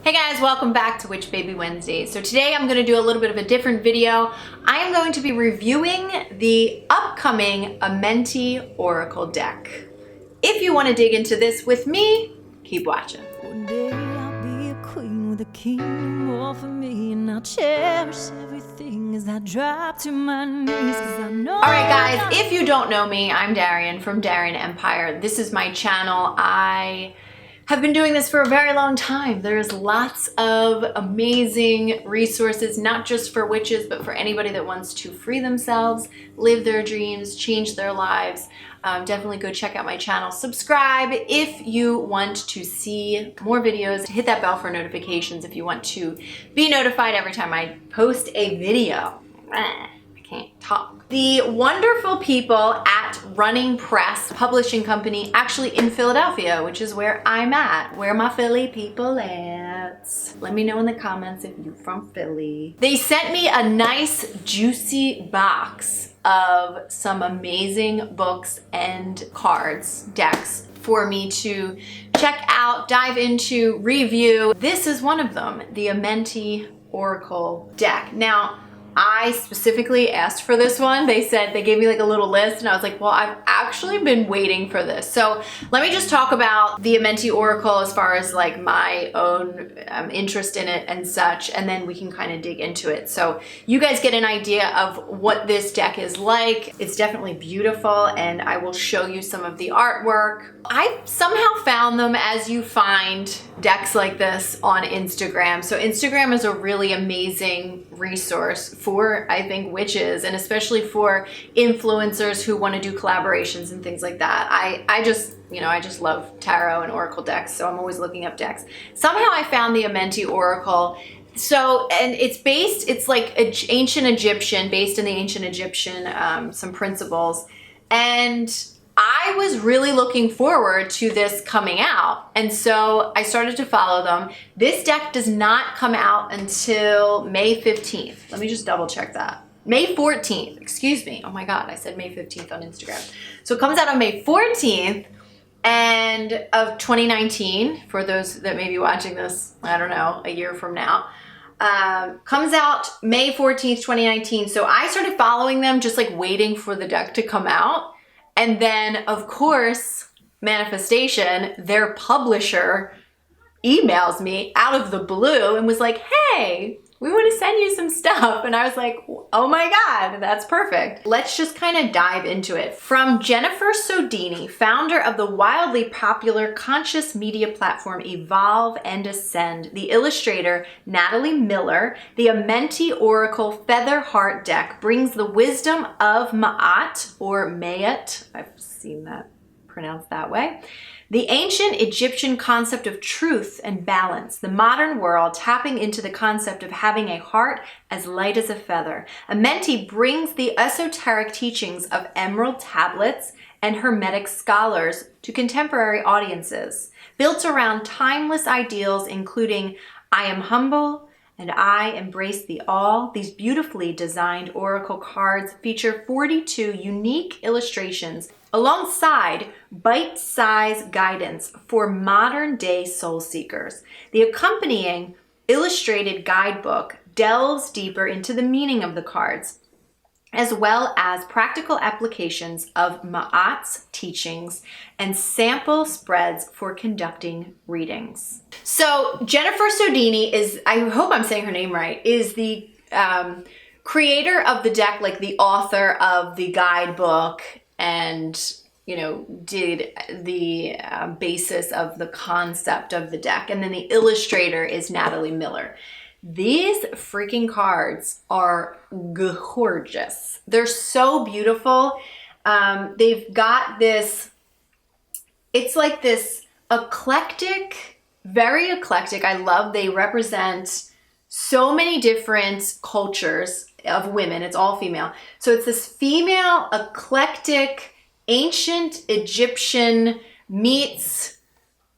Hey guys, welcome back to Witch Baby Wednesday. So today I'm going to do a little bit of a different video. I am going to be reviewing the upcoming Amenti Oracle Deck. If you want to dig into this with me, keep watching. One day I'll be a queen with a kingdom all for me, and I'll cherish everything as I drop to my knees, 'cause I know. Alright guys, if you don't know me, I'm Darian from Darian Empire. This is my channel. I have been doing this for a very long time. There's lots of amazing resources, not just for witches, but for anybody that wants to free themselves, live their dreams, change their lives. Definitely go check out my channel. Subscribe if you want to see more videos. Hit that bell for notifications if you want to be notified every time I post a video. I can't talk. The wonderful people at Running Press Publishing Company, actually in Philadelphia, which is where I'm at. Where my Philly people at? Let me know in the comments if you're from Philly. They sent me a nice juicy box of some amazing books and cards, decks, for me to check out, dive into, review. This is one of them, the Amenti Oracle Deck. Now, I specifically asked for this one. They said, they gave me like a little list and I was like, well, I've actually been waiting for this. So let me just talk about the Amenti Oracle as far as like my own interest in it and such, and then we can kind of dig into it. So you guys get an idea of what this deck is like. It's definitely beautiful and I will show you some of the artwork. I somehow found them as you find decks like this on Instagram. So Instagram is a really amazing resource for, I think, witches, and especially for influencers who want to do collaborations and things like that. I just love tarot and oracle decks, so I'm always looking up decks. Somehow I found the Amenti Oracle. So, and it's like ancient Egyptian, based in the ancient Egyptian, some principles. And I was really looking forward to this coming out, and so I started to follow them. This deck does not come out until May 15th. Let me just double check that. May 14th, excuse me. Oh my God, I said May 15th on Instagram. So it comes out on May 14th and of 2019, for those that may be watching this, I don't know, a year from now. Comes out May 14th, 2019. So I started following them, just like waiting for the deck to come out. And then, of course, manifestation, their publisher emails me out of the blue and was like, hey, we want to send you some stuff. And I was like, oh my God, that's perfect. Let's just kind of dive into it. From Jennifer Sodini, founder of the wildly popular conscious media platform Evolve and Ascend, the illustrator Natalie Miller, the Amenti Oracle Feather Heart Deck brings the wisdom of Ma'at, or Mayat, I've seen that pronounced that way, the ancient Egyptian concept of truth and balance, the modern world tapping into the concept of having a heart as light as a feather. Amenti brings the esoteric teachings of emerald tablets and hermetic scholars to contemporary audiences, built around timeless ideals including I am humble and I embrace the all. These beautifully designed oracle cards feature 42 unique illustrations alongside bite-sized guidance for modern-day soul seekers. The accompanying illustrated guidebook delves deeper into the meaning of the cards, as well as practical applications of Ma'at's teachings and sample spreads for conducting readings. So Jennifer Sodini is, I hope I'm saying her name right, is the creator of the deck, like the author of the guidebook, and did the basis of the concept of the deck. And then the illustrator is Natalie Miller. These freaking cards are gorgeous. They're so beautiful. They've got this, it's like this eclectic, very eclectic. I love, they represent so many different cultures of women. It's all female. So it's this female eclectic ancient Egyptian meets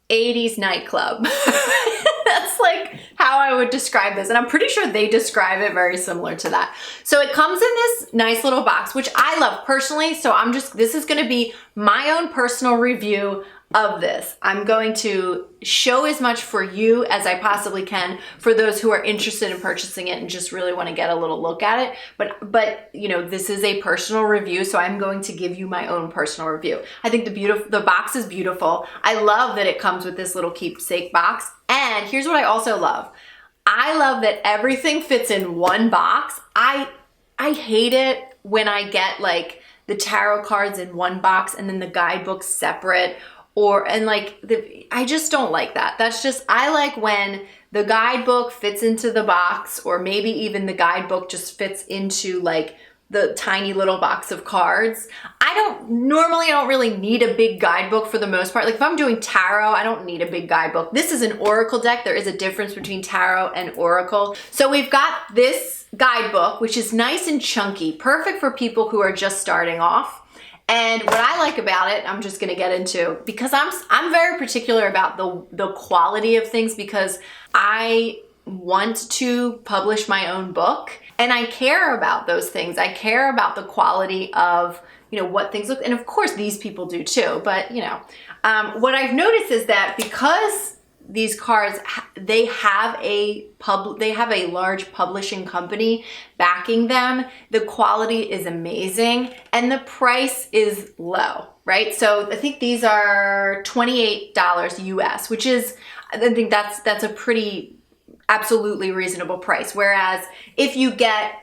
80s nightclub. That's like how I would describe this. And I'm pretty sure they describe it very similar to that. So it comes in this nice little box, which I love personally. So this is going to be my own personal review of this. I'm going to show as much for you as I possibly can for those who are interested in purchasing it and just really want to get a little look at it. But you know, this is a personal review, so I'm going to give you my own personal review. I think the box is beautiful. I love that it comes with this little keepsake box. And here's what I also love. I love that everything fits in one box. I hate it when I get like the tarot cards in one box and then the guidebook separate, I just don't like that. That's just, I like when the guidebook fits into the box, or maybe even the guidebook just fits into like the tiny little box of cards. I don't really need a big guidebook for the most part. Like if I'm doing tarot, I don't need a big guidebook. This is an oracle deck. There is a difference between tarot and oracle. So we've got this guidebook, which is nice and chunky, perfect for people who are just starting off. And what I like about it, I'm just going to get into, because I'm very particular about the quality of things, because I want to publish my own book and I care about those things. I care about the quality of, you know, what things look, and of course these people do too, but you know, what I've noticed is that because these cards, they have a large publishing company backing them, the quality is amazing and the price is low, right? So I think these are $28 US, which is, I think that's a pretty absolutely reasonable price. Whereas if you get,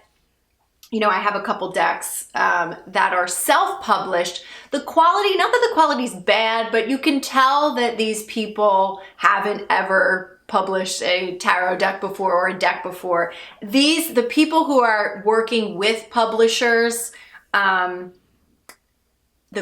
you know, I have a couple decks that are self-published. The quality, not that the quality's bad, but you can tell that these people haven't ever published a tarot deck before or a deck before. The people who are working with publishers, the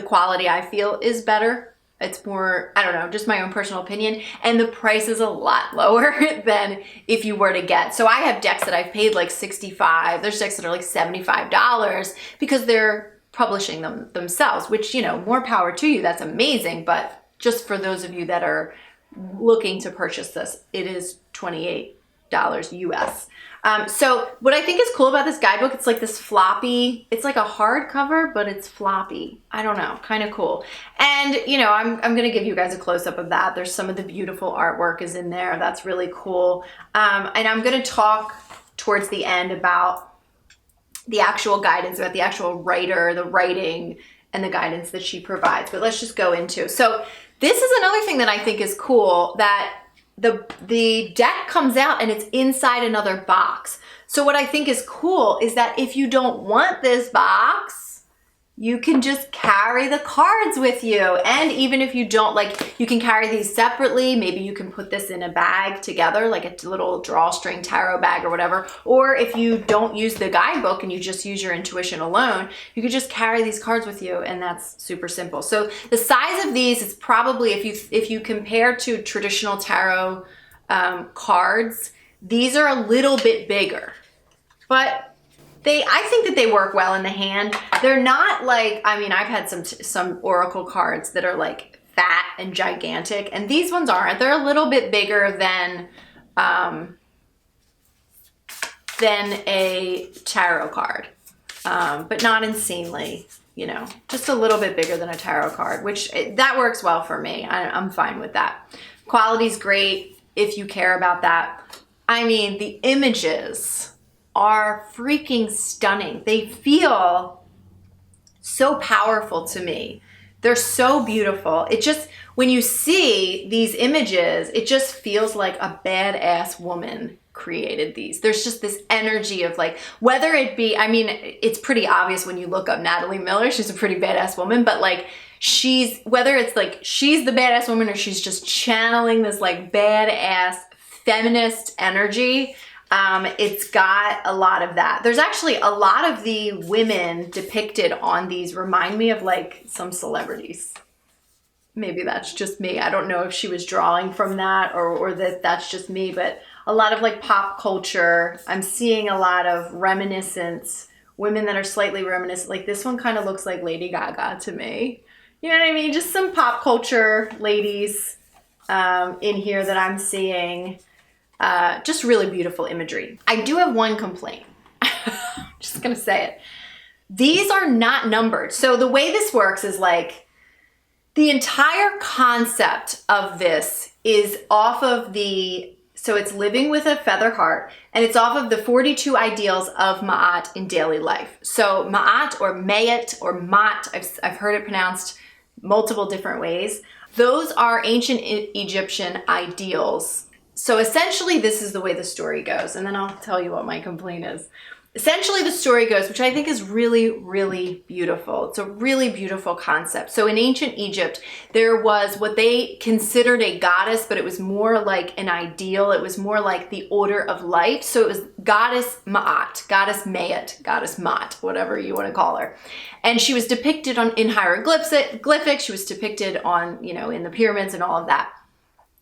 quality I feel is better. It's more, I don't know, just my own personal opinion. And the price is a lot lower than if you were to get. So I have decks that I've paid like $65. There's decks that are like $75 because they're publishing them themselves, which, you know, more power to you. That's amazing. But just for those of you that are looking to purchase this, it is $28 US. So what I think is cool about this guidebook, it's like this floppy, it's like a hardcover, but it's floppy. I don't know, kind of cool. And you know, I'm going to give you guys a close up of that. There's some of the beautiful artwork is in there. That's really cool. And I'm going to talk towards the end about the actual guidance, about the actual writer, the writing, and the guidance that she provides. But let's just go into. So this is another thing that I think is cool, that the deck comes out and it's inside another box. So what I think is cool is that if you don't want this box, you can just carry the cards with you. And even if you don't, like, you can carry these separately. Maybe you can put this in a bag together, like a little drawstring tarot bag or whatever. Or if you don't use the guidebook and you just use your intuition alone, you could just carry these cards with you, and that's super simple. So the size of these is probably, if you compare to traditional tarot cards, these are a little bit bigger, but I think that they work well in the hand. They're not like, I mean, I've had some oracle cards that are like fat and gigantic, and these ones aren't. They're a little bit bigger than a tarot card, but not insanely, you know, just a little bit bigger than a tarot card, which that works well for me. I'm fine with that. Quality's great if you care about that. I mean, the images are freaking stunning. They feel so powerful to me. They're so beautiful. It just, when you see these images, it just feels like a badass woman created these. There's just this energy of like, whether it be, I mean, it's pretty obvious when you look up Natalie Miller, she's a pretty badass woman, but like whether it's like she's the badass woman or she's just channeling this like badass feminist energy, it's got a lot of that. There's actually a lot of the women depicted on these remind me of like some celebrities. Maybe that's just me. I don't know if she was drawing from that or that's just me, but a lot of like pop culture. I'm seeing a lot of reminiscence, women that are slightly reminiscent. Like this one kind of looks like Lady Gaga to me. You know what I mean? Just some pop culture ladies in here that I'm seeing. Just really beautiful imagery. I do have one complaint. I'm just gonna say it. These are not numbered. So the way this works is like, The entire concept of this is off of so it's living with a feather heart, and it's off of the 42 ideals of Ma'at in daily life. So Ma'at or Mayat or Mat, I've heard it pronounced multiple different ways. Those are ancient Egyptian ideals. So essentially this is the way the story goes, and then I'll tell you what my complaint is. Essentially the story goes, which I think is really, really beautiful. It's a really beautiful concept. So in ancient Egypt, there was what they considered a goddess, but it was more like an ideal. It was more like the order of life. So it was goddess Ma'at, goddess Mayat, goddess Mat, whatever you want to call her. And she was depicted in hieroglyphics. She was depicted on, in the pyramids and all of that.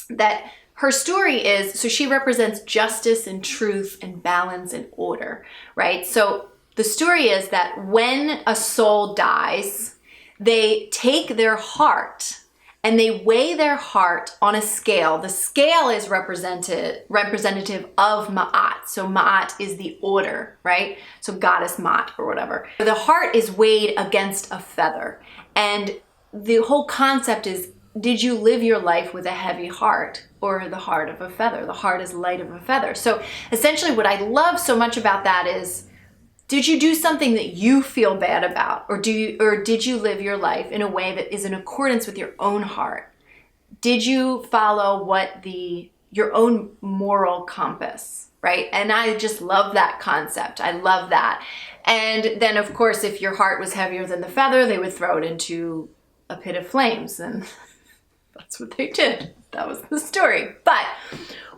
That her story is, so she represents justice and truth and balance and order, right? So the story is that when a soul dies, they take their heart and they weigh their heart on a scale. The scale is representative of Ma'at. So Ma'at is the order, right? So goddess Mat or whatever. The heart is weighed against a feather. And the whole concept is, did you live your life with a heavy heart or the heart of a feather? The heart is light of a feather. So essentially what I love so much about that is, did you do something that you feel bad about? Or did you live your life in a way that is in accordance with your own heart? Did you follow your own moral compass, right? And I just love that concept. I love that. And then of course, if your heart was heavier than the feather, they would throw it into a pit of flames, and that's what they did. That was the story. But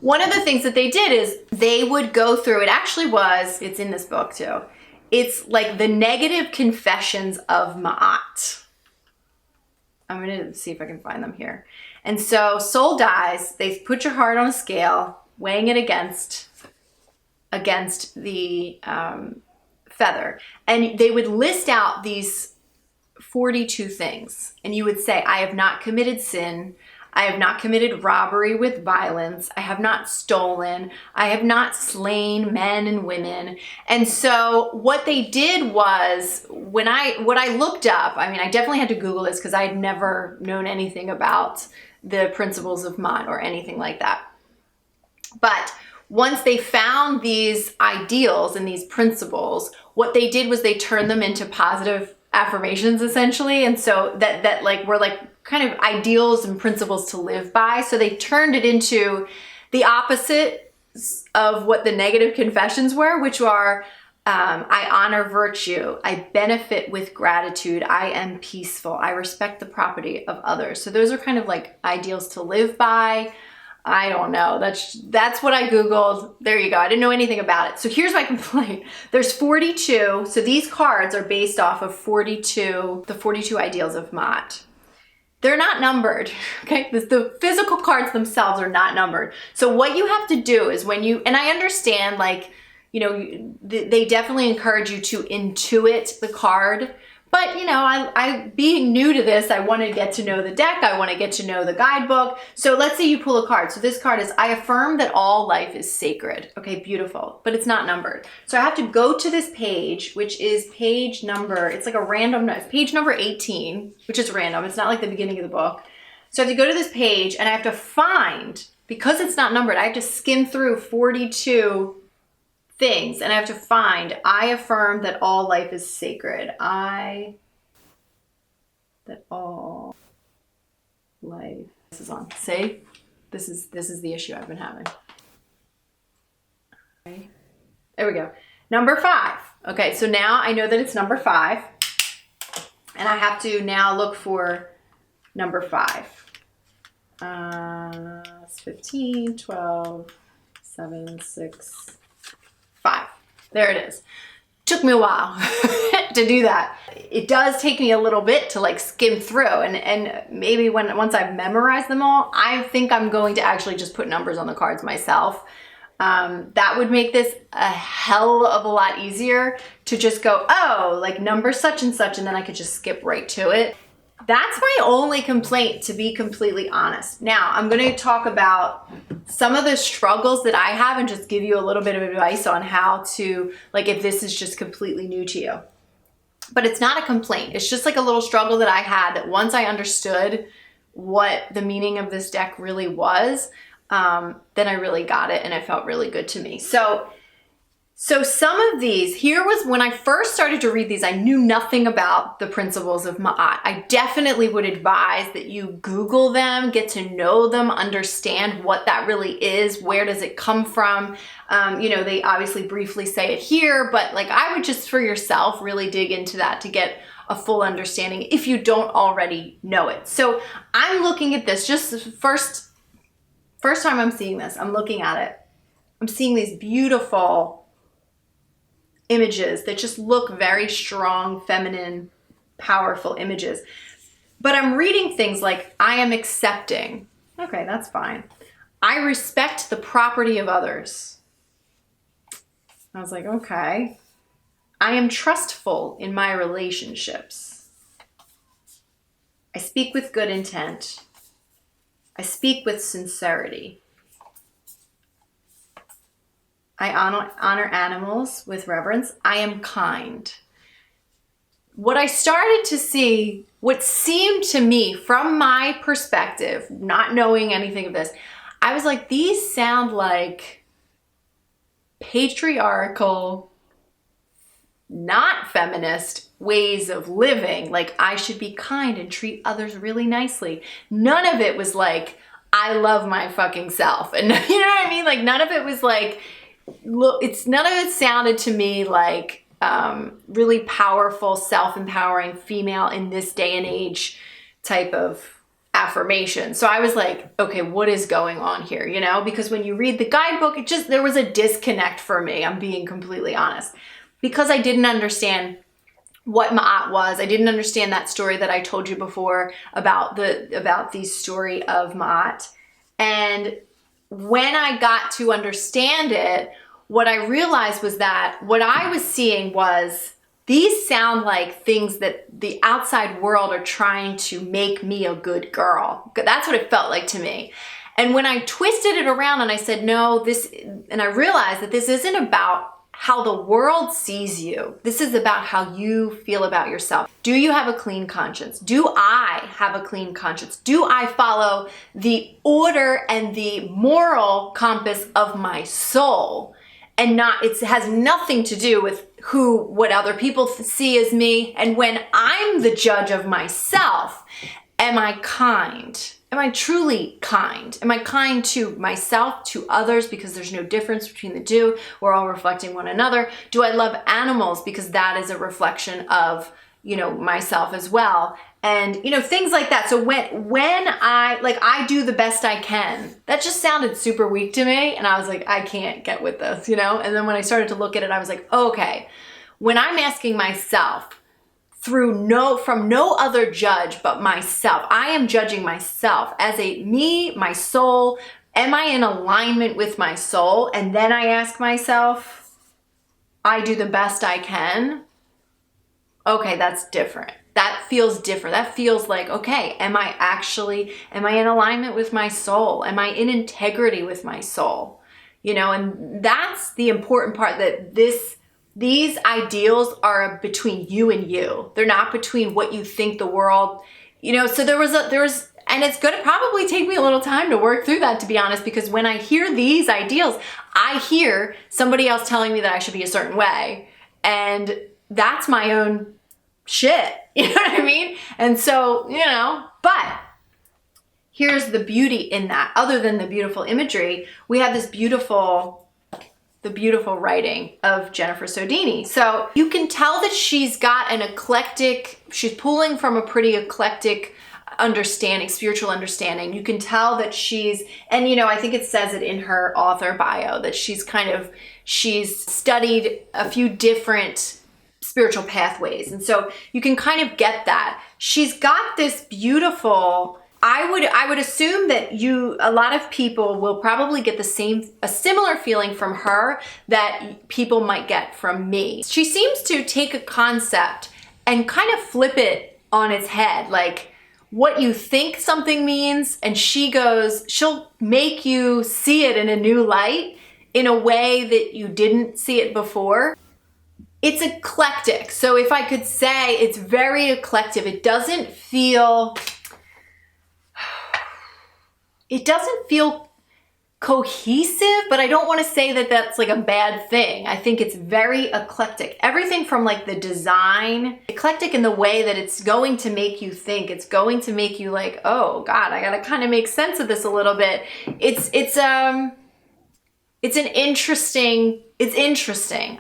one of the things that they did is they would go through, it's in this book too. It's like the negative confessions of Ma'at. I'm going to see if I can find them here. And so soul dies, they put your heart on a scale, weighing it against the feather. And they would list out these 42 things. And you would say, I have not committed sin. I have not committed robbery with violence. I have not stolen. I have not slain men and women. And so what they did was, what I looked up, I definitely had to Google this because I had never known anything about the principles of Mat or anything like that. But once they found these ideals and these principles, what they did was they turned them into positive affirmations essentially. And so that were like kind of ideals and principles to live by. So they turned it into the opposite of what the negative confessions were, which are, I honor virtue, I benefit with gratitude, I am peaceful, I respect the property of others. So those are kind of like ideals to live by. I don't know. That's what I Googled. There you go. I didn't know anything about it. So here's my complaint. There's 42. So these cards are based off of the 42 ideals of Mat. They're not numbered, okay? The physical cards themselves are not numbered. So what you have to do is and I understand, they definitely encourage you to intuit the card. But, I being new to this, I want to get to know the deck. I want to get to know the guidebook. So let's say you pull a card. So this card is, I affirm that all life is sacred. Okay, beautiful. But it's not numbered. So I have to go to this page, which is page number, it's like a random, it's page number 18, which is random. It's not like the beginning of the book. So I have to go to this page and I have to find, because it's not numbered, I have to skim through 42 things, and I have to find, I affirm that all life is sacred. That all life, this is on. See? This is the issue I've been having. Okay. There we go. Number 5. Okay, so now I know that it's number 5, and I have to now look for number 5. It's 15, 12, 7, 6, 5. There it is. Took me a while to do that. It does take me a little bit to skim through, and maybe once I've memorized them all, I think I'm going to actually just put numbers on the cards myself. That would make this a hell of a lot easier to just go, number such and such, and then I could just skip right to it. That's my only complaint, to be completely honest. Now, I'm going to talk about some of the struggles that I have and just give you a little bit of advice on how to, if this is just completely new to you. but it's not a complaint. It's just like a little struggle that I had, that once I understood what the meaning of this deck really was, then I really got it and it felt really good to me. So some of these, here was when I first started to read these, I knew nothing about the principles of Ma'at. I definitely would advise that you Google them, get to know them, understand what that really is, where does it come from. You know, they obviously briefly say it here, but like I would just for yourself really dig into that to get a full understanding if you don't already know it. So I'm looking at this, just first time I'm seeing this, I'm looking at it. I'm seeing these beautiful images that just look very strong, feminine, powerful images. But I'm reading things like, I am accepting. Okay, that's fine. I respect the property of others. I was like, okay. I am trustful in my relationships. I speak with good intent. I speak with sincerity. I honor animals with reverence. I am kind. What I started to see, what seemed to me from my perspective, not knowing anything of this, I was like, these sound like patriarchal, not feminist ways of living. Like I should be kind and treat others really nicely. None of it was like, I love my fucking self. And you know what I mean? Like none of it was like, look, none of it sounded to me like really powerful, self-empowering female in this day and age type of affirmation. So I was like, okay, what is going on here? You know, because when you read the guidebook, there was a disconnect for me. I'm being completely honest, because I didn't understand what Ma'at was. I didn't understand that story that I told you before about the story of Ma'at. And when I got to understand it, what I realized was that what I was seeing was these sound like things that the outside world are trying to make me a good girl. That's what it felt like to me. And when I twisted it around and I said, no, and I realized that this isn't about how the world sees you. This is about how you feel about yourself. Do you have a clean conscience? Do I have a clean conscience? Do I follow the order and the moral compass of my soul? And it has nothing to do with what other people see as me. And when I'm the judge of myself, am I kind? Am I truly kind? Am I kind to myself, to others, because there's no difference between the two? We're all reflecting one another. Do I love animals because that is a reflection of, you know, myself as well? And, you know, things like that. So when I do the best I can, that just sounded super weak to me. And I was like, I can't get with this, you know? And then when I started to look at it, I was like, okay, when I'm asking myself, from no other judge but myself. I am judging myself as my soul. Am I in alignment with my soul? And then I ask myself, I do the best I can. Okay, that's different. That feels different. That feels like, okay, am I in alignment with my soul? Am I in integrity with my soul? You know, and that's the important part, that these ideals are between you and you. They're not between what you think the world, you know. So and it's going to probably take me a little time to work through that, to be honest, because when I hear these ideals, I hear somebody else telling me that I should be a certain way. And that's my own shit. You know what I mean? And so, you know, but here's the beauty in that. Other than the beautiful imagery, we have the beautiful writing of Jennifer Sodini. So you can tell that she's got she's pulling from a pretty eclectic understanding, spiritual understanding. You can tell that and you know, I think it says it in her author bio that she's studied a few different spiritual pathways. And so you can kind of get that. She's got this beautiful, I would assume that a lot of people will probably get a similar feeling from her that people might get from me. She seems to take a concept and kind of flip it on its head, like what you think something means, and she'll make you see it in a new light in a way that you didn't see it before. it's eclectic. So if I could say, it's very eclectic. It doesn't feel cohesive, but I don't want to say that that's like a bad thing. I think it's very eclectic. Everything from like the design, eclectic in the way that it's going to make you think. It's going to make you like, oh God, I gotta kind of make sense of this a little bit. It's interesting.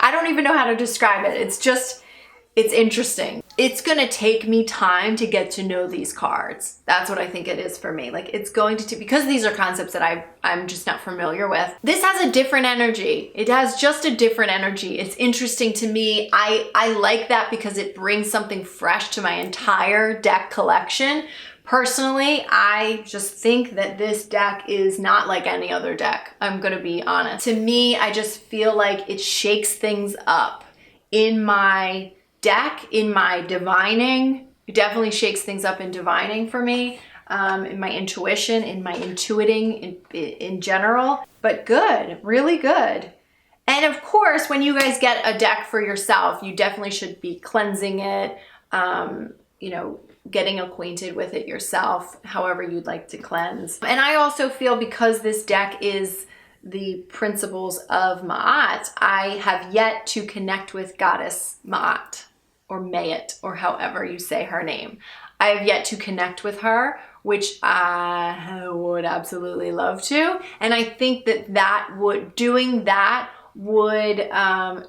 I don't even know how to describe it. It's interesting. It's gonna take me time to get to know these cards. That's what I think it is for me. Like it's going to, because these are concepts that I'm just not familiar with. This has a different energy. It has just a different energy. It's interesting to me. I like that because it brings something fresh to my entire deck collection. Personally, I just think that this deck is not like any other deck. I'm gonna be honest. To me, I just feel like it shakes things up in my deck, in my divining. It definitely shakes things up in divining for me, in my intuition, in my intuiting in general. But good, really good. And of course, when you guys get a deck for yourself, you definitely should be cleansing it, you know, getting acquainted with it yourself, however you'd like to cleanse. And I also feel because this deck is the principles of Ma'at, I have yet to connect with Goddess Ma'at, or Mayat, or however you say her name. I have yet to connect with her, which I would absolutely love to. And I think doing that would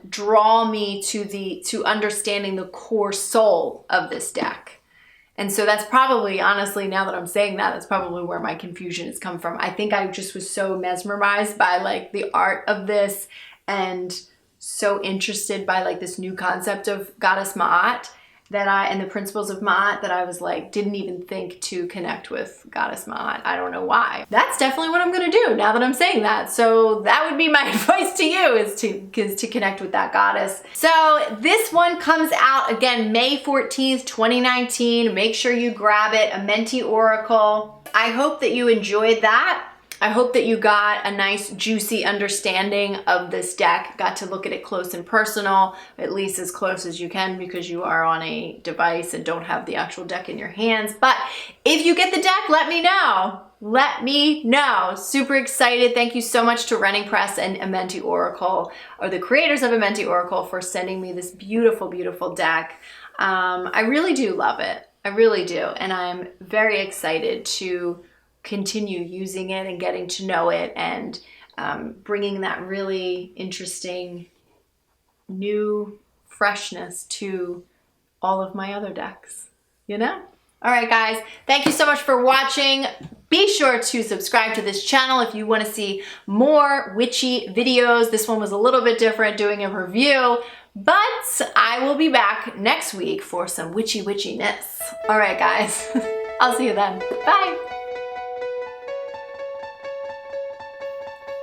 draw me to understanding the core soul of this deck. And so that's probably, honestly, now that I'm saying that, that's probably where my confusion has come from. I think I just was so mesmerized by like the art of this and so interested by like this new concept of Goddess Ma'at and the principles of Ma'at that I was like, didn't even think to connect with Goddess Ma'at. I don't know why. That's definitely what I'm gonna do now that I'm saying that. So that would be my advice to you is to connect with that goddess. So this one comes out again, May 14th, 2019. Make sure you grab it, Amenti Oracle. I hope that you enjoyed that. I hope that you got a nice juicy understanding of this deck, got to look at it close and personal, at least as close as you can because you are on a device and don't have the actual deck in your hands. But if you get the deck, let me know. Let me know. Super excited. Thank you so much to Renning Press and Amenti Oracle, or the creators of Amenti Oracle, for sending me this beautiful, beautiful deck. I really do love it. I really do. And I'm very excited to continue using it and getting to know it and bringing that really interesting new freshness to all of my other decks, you know? All right, guys, thank you so much for watching. Be sure to subscribe to this channel if you want to see more witchy videos. This one was a little bit different, doing a review, but I will be back next week for some witchiness. All right, guys, I'll see you then. Bye.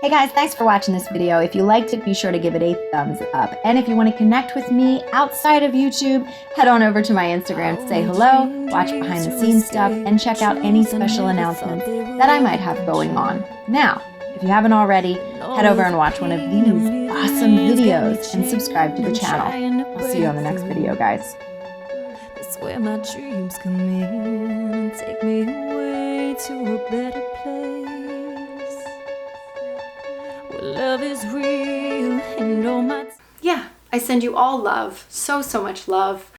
Hey guys, thanks for watching this video. If you liked it, be sure to give it a thumbs up. And if you want to connect with me outside of YouTube, head on over to my Instagram to say hello, watch behind the scenes stuff, and check out any special announcements that I might have going on. Now, if you haven't already, head over and watch one of these awesome videos and subscribe to the channel. I'll see you on the next video, guys. That's where my dreams come in and take me away to a better place. Love is real and all my... Yeah, I send you all love, so much love.